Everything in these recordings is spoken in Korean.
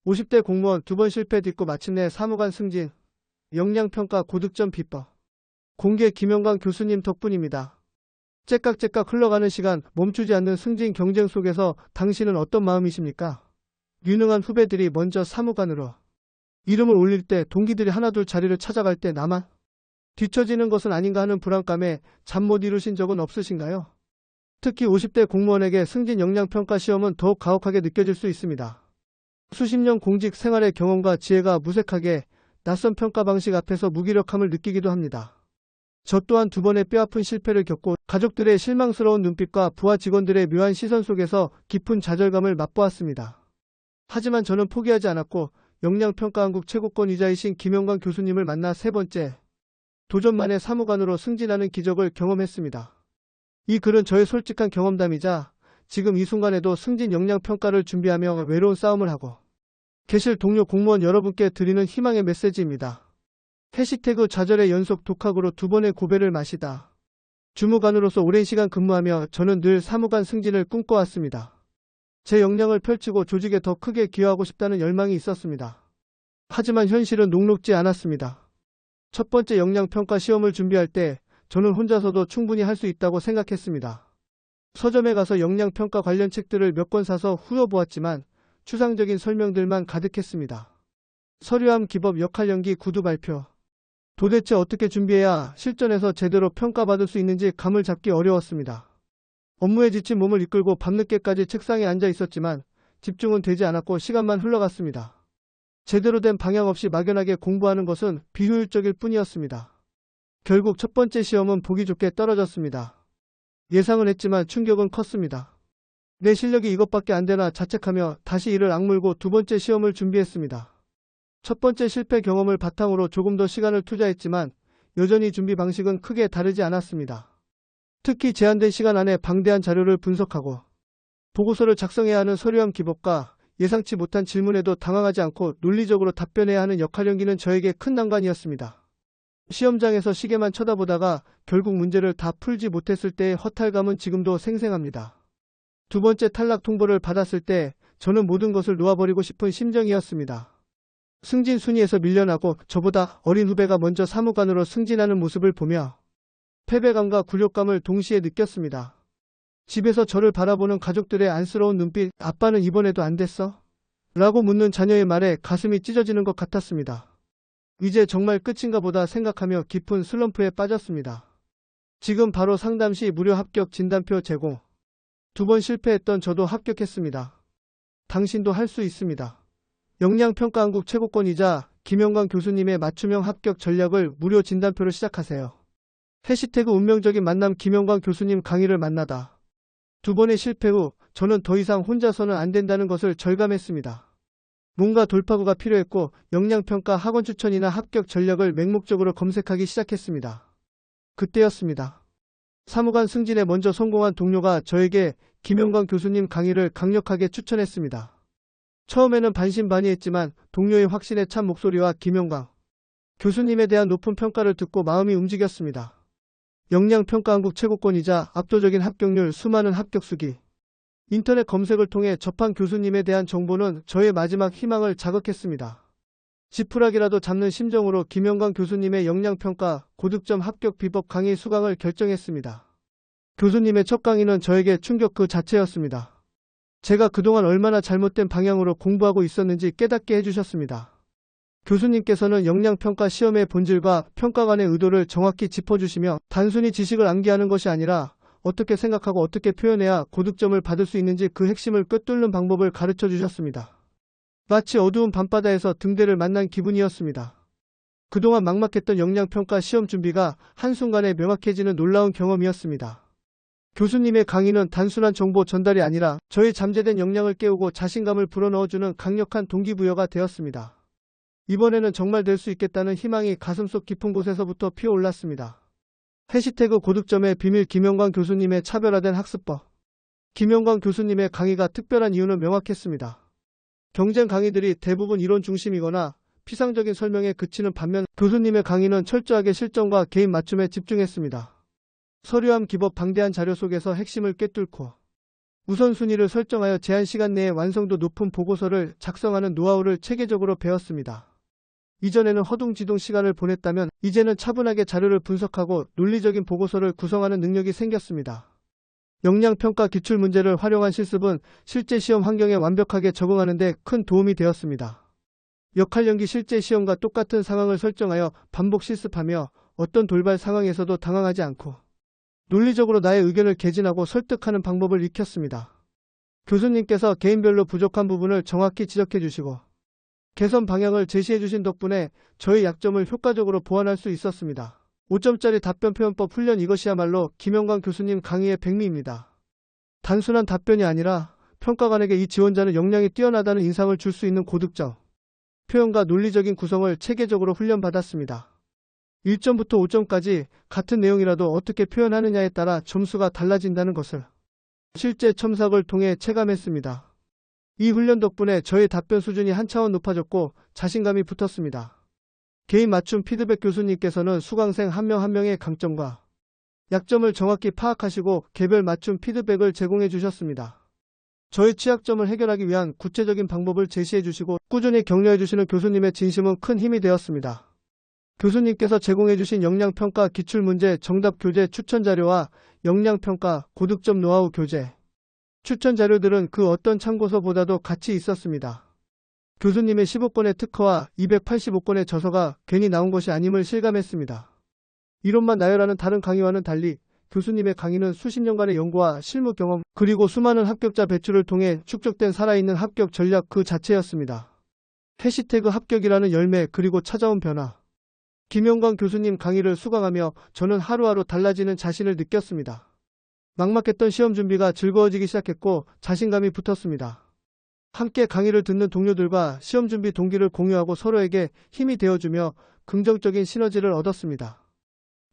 50대 공무원 2번 실패 딛고 마침내 사무관 승진. 역량평가 고득점 비법. 공개 김영광 교수님 덕분입니다. 째깍째깍 흘러가는 시간, 멈추지 않는 승진 경쟁 속에서 당신은 어떤 마음이십니까? 유능한 후배들이 먼저 사무관으로 이름을 올릴 때 동기들이 하나둘 자리를 찾아갈 때 나만 뒤처지는 것은 아닌가 하는 불안감에 잠 못 이루신 적은 없으신가요? 특히 50대 공무원에게 승진 역량평가 시험은 더욱 가혹하게 느껴질 수 있습니다. 수십 년 공직 생활의 경험과 지혜가 무색하게 낯선 평가 방식 앞에서 무기력함을 느끼기도 합니다. 저 또한 2번의 뼈아픈 실패를 겪고 가족들의 실망스러운 눈빛과 부하 직원들의 묘한 시선 속에서 깊은 좌절감을 맛보았습니다. 하지만 저는 포기하지 않았고 역량평가한국 최고권위자이신 김영광 교수님을 만나 3번째 도전 만에 사무관으로 승진하는 기적을 경험했습니다. 이 글은 저의 솔직한 경험담이자 지금 이 순간에도 승진 역량평가를 준비하며 외로운 싸움을 하고 계실 동료 공무원 여러분께 드리는 희망의 메시지입니다. 해시태그 좌절의 연속 독학으로 2번의 고배를 마시다. 주무관으로서 오랜 시간 근무하며 저는 늘 사무관 승진을 꿈꿔왔습니다. 제 역량을 펼치고 조직에 더 크게 기여하고 싶다는 열망이 있었습니다. 하지만 현실은 녹록지 않았습니다. 첫 번째 역량평가 시험을 준비할 때 저는 혼자서도 충분히 할 수 있다고 생각했습니다. 서점에 가서 역량평가 관련 책들을 몇 권 사서 후려보았지만 추상적인 설명들만 가득했습니다. 서류함 기법 역할 연기 구두 발표. 도대체 어떻게 준비해야 실전에서 제대로 평가받을 수 있는지 감을 잡기 어려웠습니다. 업무에 지친 몸을 이끌고 밤늦게까지 책상에 앉아 있었지만 집중은 되지 않았고 시간만 흘러갔습니다. 제대로 된 방향 없이 막연하게 공부하는 것은 비효율적일 뿐이었습니다. 결국 첫 번째 시험은 보기 좋게 떨어졌습니다. 예상은 했지만 충격은 컸습니다. 내 실력이 이것밖에 안 되나 자책하며 다시 이를 악물고 2번째 시험을 준비했습니다. 첫 번째 실패 경험을 바탕으로 조금 더 시간을 투자했지만 여전히 준비 방식은 크게 다르지 않았습니다. 특히 제한된 시간 안에 방대한 자료를 분석하고 보고서를 작성해야 하는 서류함 기법과 예상치 못한 질문에도 당황하지 않고 논리적으로 답변해야 하는 역할 연기는 저에게 큰 난관이었습니다. 시험장에서 시계만 쳐다보다가 결국 문제를 다 풀지 못했을 때의 허탈감은 지금도 생생합니다. 2번째 탈락 통보를 받았을 때 저는 모든 것을 놓아버리고 싶은 심정이었습니다. 승진 순위에서 밀려나고 저보다 어린 후배가 먼저 사무관으로 승진하는 모습을 보며 패배감과 굴욕감을 동시에 느꼈습니다. 집에서 저를 바라보는 가족들의 안쓰러운 눈빛, 아빠는 이번에도 안 됐어? 라고 묻는 자녀의 말에 가슴이 찢어지는 것 같았습니다. 이제 정말 끝인가 보다 생각하며 깊은 슬럼프에 빠졌습니다. 지금 바로 상담 시 무료 합격 진단표 제공. 2번 실패했던 저도 합격했습니다. 당신도 할 수 있습니다. 역량평가한국 최고권이자 김영광 교수님의 맞춤형 합격 전략을 무료 진단표로 시작하세요. 해시태그 운명적인 만남 김영광 교수님 강의를 만나다. 2번의 실패 후 저는 더 이상 혼자서는 안 된다는 것을 절감했습니다. 뭔가 돌파구가 필요했고 역량평가 학원 추천이나 합격 전략을 맹목적으로 검색하기 시작했습니다. 그때였습니다. 사무관 승진에 먼저 성공한 동료가 저에게 김영광 교수님 강의를 강력하게 추천했습니다. 처음에는 반신반의했지만 동료의 확신에 찬 목소리와 김영광 교수님에 대한 높은 평가를 듣고 마음이 움직였습니다. 역량평가한국 최고권이자 압도적인 합격률, 수많은 합격 수기. 인터넷 검색을 통해 접한 교수님에 대한 정보는 저의 마지막 희망을 자극했습니다. 지푸라기라도 잡는 심정으로 김영광 교수님의 역량평가 고득점 합격 비법 강의 수강을 결정했습니다. 교수님의 첫 강의는 저에게 충격 그 자체였습니다. 제가 그동안 얼마나 잘못된 방향으로 공부하고 있었는지 깨닫게 해주셨습니다. 교수님께서는 역량평가 시험의 본질과 평가관의 의도를 정확히 짚어주시며 단순히 지식을 암기하는 것이 아니라 어떻게 생각하고 어떻게 표현해야 고득점을 받을 수 있는지 그 핵심을 꿰뚫는 방법을 가르쳐 주셨습니다. 마치 어두운 밤바다에서 등대를 만난 기분이었습니다. 그동안 막막했던 역량평가 시험 준비가 한순간에 명확해지는 놀라운 경험이었습니다. 교수님의 강의는 단순한 정보 전달이 아니라 저의 잠재된 역량을 깨우고 자신감을 불어넣어주는 강력한 동기부여가 되었습니다. 이번에는 정말 될 수 있겠다는 희망이 가슴속 깊은 곳에서부터 피어올랐습니다. 해시태그 고득점의 비밀 김영광 교수님의 차별화된 학습법. 김영광 교수님의 강의가 특별한 이유는 명확했습니다. 경쟁 강의들이 대부분 이론 중심이거나 피상적인 설명에 그치는 반면 교수님의 강의는 철저하게 실전과 개인 맞춤에 집중했습니다. 서류함 기법 방대한 자료 속에서 핵심을 꿰뚫고 우선순위를 설정하여 제한 시간 내에 완성도 높은 보고서를 작성하는 노하우를 체계적으로 배웠습니다. 이전에는 허둥지둥 시간을 보냈다면 이제는 차분하게 자료를 분석하고 논리적인 보고서를 구성하는 능력이 생겼습니다. 역량평가 기출문제를 활용한 실습은 실제 시험 환경에 완벽하게 적응하는 데 큰 도움이 되었습니다. 역할연기 실제 시험과 똑같은 상황을 설정하여 반복 실습하며 어떤 돌발 상황에서도 당황하지 않고 논리적으로 나의 의견을 개진하고 설득하는 방법을 익혔습니다. 교수님께서 개인별로 부족한 부분을 정확히 지적해 주시고 개선 방향을 제시해 주신 덕분에 저의 약점을 효과적으로 보완할 수 있었습니다. 5점짜리 답변 표현법 훈련, 이것이야말로 김영광 교수님 강의의 백미입니다. 단순한 답변이 아니라 평가관에게 이 지원자는 역량이 뛰어나다는 인상을 줄 수 있는 고득점, 표현과 논리적인 구성을 체계적으로 훈련받았습니다. 1점부터 5점까지 같은 내용이라도 어떻게 표현하느냐에 따라 점수가 달라진다는 것을 실제 첨삭을 통해 체감했습니다. 이 훈련 덕분에 저의 답변 수준이 한 차원 높아졌고 자신감이 붙었습니다. 개인 맞춤 피드백, 교수님께서는 수강생 한 명 한 명의 강점과 약점을 정확히 파악하시고 개별 맞춤 피드백을 제공해 주셨습니다. 저의 취약점을 해결하기 위한 구체적인 방법을 제시해 주시고 꾸준히 격려해 주시는 교수님의 진심은 큰 힘이 되었습니다. 교수님께서 제공해 주신 역량평가 기출문제 정답 교재 추천 자료와 역량평가 고득점 노하우 교재 추천 자료들은 그 어떤 참고서보다도 가치 있었습니다. 교수님의 15권의 특허와 285권의 저서가 괜히 나온 것이 아님을 실감했습니다. 이론만 나열하는 다른 강의와는 달리 교수님의 강의는 수십 년간의 연구와 실무 경험 그리고 수많은 합격자 배출을 통해 축적된 살아있는 합격 전략 그 자체였습니다. 해시태그 합격이라는 열매, 그리고 찾아온 변화. 김영광 교수님 강의를 수강하며 저는 하루하루 달라지는 자신을 느꼈습니다. 막막했던 시험 준비가 즐거워지기 시작했고 자신감이 붙었습니다. 함께 강의를 듣는 동료들과 시험 준비 동기를 공유하고 서로에게 힘이 되어주며 긍정적인 시너지를 얻었습니다.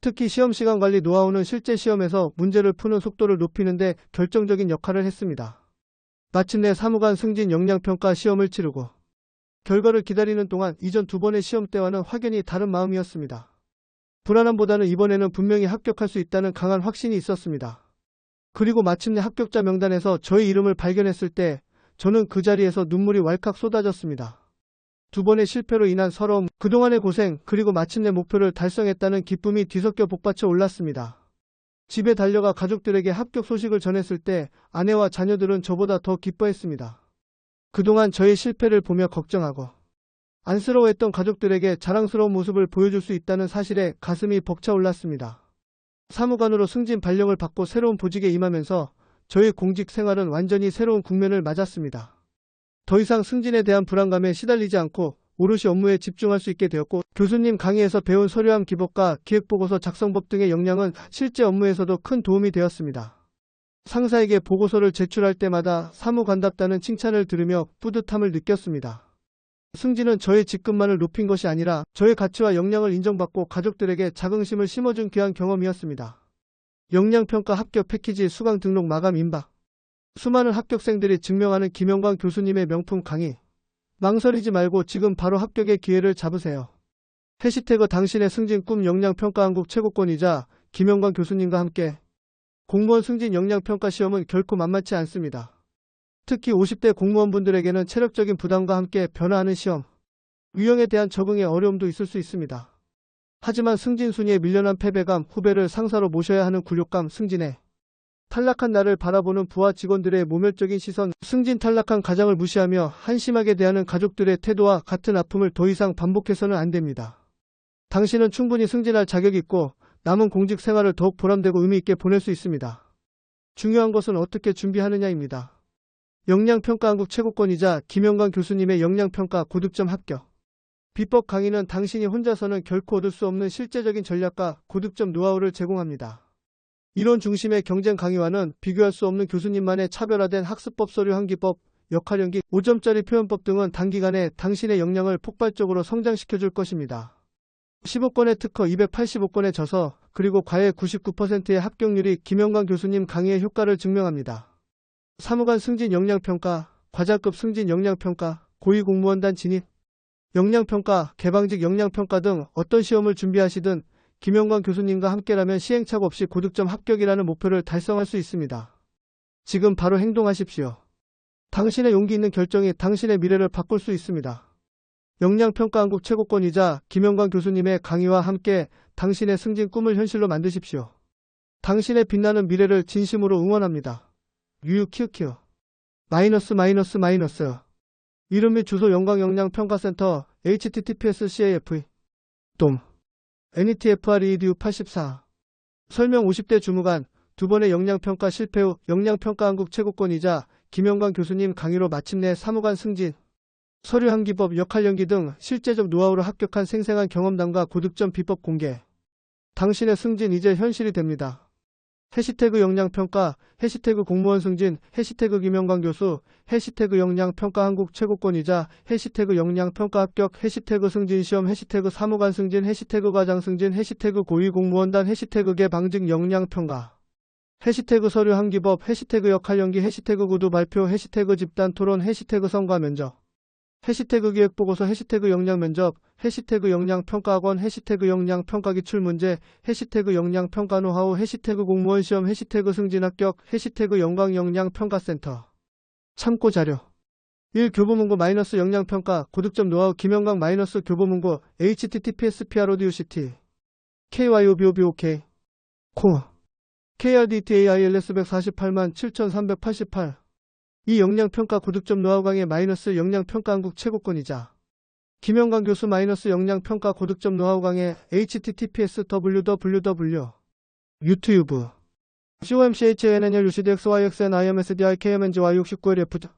특히 시험 시간 관리 노하우는 실제 시험에서 문제를 푸는 속도를 높이는 데 결정적인 역할을 했습니다. 마침내 사무관 승진 역량평가 시험을 치르고 결과를 기다리는 동안 이전 2번의 시험 때와는 확연히 다른 마음이었습니다. 불안함보다는 이번에는 분명히 합격할 수 있다는 강한 확신이 있었습니다. 그리고 마침내 합격자 명단에서 저의 이름을 발견했을 때 저는 그 자리에서 눈물이 왈칵 쏟아졌습니다. 2번의 실패로 인한 서러움, 그동안의 고생, 그리고 마침내 목표를 달성했다는 기쁨이 뒤섞여 복받쳐 올랐습니다. 집에 달려가 가족들에게 합격 소식을 전했을 때 아내와 자녀들은 저보다 더 기뻐했습니다. 그동안 저의 실패를 보며 걱정하고 안쓰러워했던 가족들에게 자랑스러운 모습을 보여줄 수 있다는 사실에 가슴이 벅차올랐습니다. 사무관으로 승진 발령을 받고 새로운 보직에 임하면서 저의 공직 생활은 완전히 새로운 국면을 맞았습니다. 더 이상 승진에 대한 불안감에 시달리지 않고 오롯이 업무에 집중할 수 있게 되었고 교수님 강의에서 배운 서류함 기법과 기획보고서 작성법 등의 역량은 실제 업무에서도 큰 도움이 되었습니다. 상사에게 보고서를 제출할 때마다 사무관답다는 칭찬을 들으며 뿌듯함을 느꼈습니다. 승진은 저의 직급만을 높인 것이 아니라 저의 가치와 역량을 인정받고 가족들에게 자긍심을 심어준 귀한 경험이었습니다. 역량평가 합격 패키지 수강 등록 마감 임박. 수많은 합격생들이 증명하는 김영광 교수님의 명품 강의. 망설이지 말고 지금 바로 합격의 기회를 잡으세요. 해시태그 당신의 승진 꿈 역량평가 한국 최고권이자 김영광 교수님과 함께. 공무원 승진 역량평가 시험은 결코 만만치 않습니다. 특히 50대 공무원분들에게는 체력적인 부담과 함께 변화하는 시험, 유형에 대한 적응에 어려움도 있을 수 있습니다. 하지만 승진 순위에 밀려난 패배감, 후배를 상사로 모셔야 하는 굴욕감, 승진에 탈락한 나를 바라보는 부하 직원들의 모멸적인 시선, 승진 탈락한 가장을 무시하며 한심하게 대하는 가족들의 태도와 같은 아픔을 더 이상 반복해서는 안 됩니다. 당신은 충분히 승진할 자격이 있고 남은 공직 생활을 더욱 보람되고 의미 있게 보낼 수 있습니다. 중요한 것은 어떻게 준비하느냐입니다. 역량평가 한국 최고권이자 김영광 교수님의 역량평가 고득점 합격. 비법 강의는 당신이 혼자서는 결코 얻을 수 없는 실제적인 전략과 고득점 노하우를 제공합니다. 이론 중심의 경쟁 강의와는 비교할 수 없는 교수님만의 차별화된 학습법, 서류 환기법, 역할연기, 5점짜리 표현법 등은 단기간에 당신의 역량을 폭발적으로 성장시켜줄 것입니다. 15권의 특허, 285권의 저서, 그리고 과외 99%의 합격률이 김영광 교수님 강의의 효과를 증명합니다. 사무관 승진 역량평가, 과장급 승진 역량평가, 고위공무원단 진입, 역량평가, 개방직 역량평가 등 어떤 시험을 준비하시든 김영광 교수님과 함께라면 시행착오 없이 고득점 합격이라는 목표를 달성할 수 있습니다. 지금 바로 행동하십시오. 당신의 용기 있는 결정이 당신의 미래를 바꿀 수 있습니다. 역량평가한국 최고권이자 김영광 교수님의 강의와 함께 당신의 승진 꿈을 현실로 만드십시오. 당신의 빛나는 미래를 진심으로 응원합니다. 유유키우키우. 마이너스. 이름 및 주소 영광역량평가센터 https://caf 돔 netfredu84 설명 50대 주무관 2번의 역량평가 실패 후 역량평가한국 최고권이자 김영광 교수님 강의로 마침내 사무관 승진, 서류 한기법, 역할 연기 등 실제적 노하우로 합격한 생생한 경험담과 고득점 비법 공개. 당신의 승진 이제 현실이 됩니다. 해시태그 역량평가, 해시태그 공무원 승진, 해시태그 김영광 교수, 해시태그 역량평가 한국 최고권이자 해시태그 역량평가 합격, 해시태그 승진시험, 해시태그 사무관 승진, 해시태그 과장 승진, 해시태그 고위공무원단, 해시태그 개방직 역량평가, 해시태그 서류 한기법, 해시태그 역할 연기, 해시태그 구두 발표, 해시태그 집단 토론, 해시태그 성과 면접, 해시태그 기획보고서, 해시태그 역량면접, 해시태그 역량평가학원, 해시태그 역량평가 기출문제, 해시태그 역량평가 노하우, 해시태그 공무원시험, 해시태그 승진합격, 해시태그 영광역량평가센터. 참고자료 1. 교보문고 -역량평가 고득점 노하우 김영광 -교보문고 https://product kyobobok 코 KRDTAILS 1487388 이 역량평가 고득점 노하우 강의 역량평가 한국 최고권이자 김영광 교수 역량평가 고득점 노하우 강의 https://www 유튜브 COMCHANNL UCDXYXNIMSDIKMNGY69LF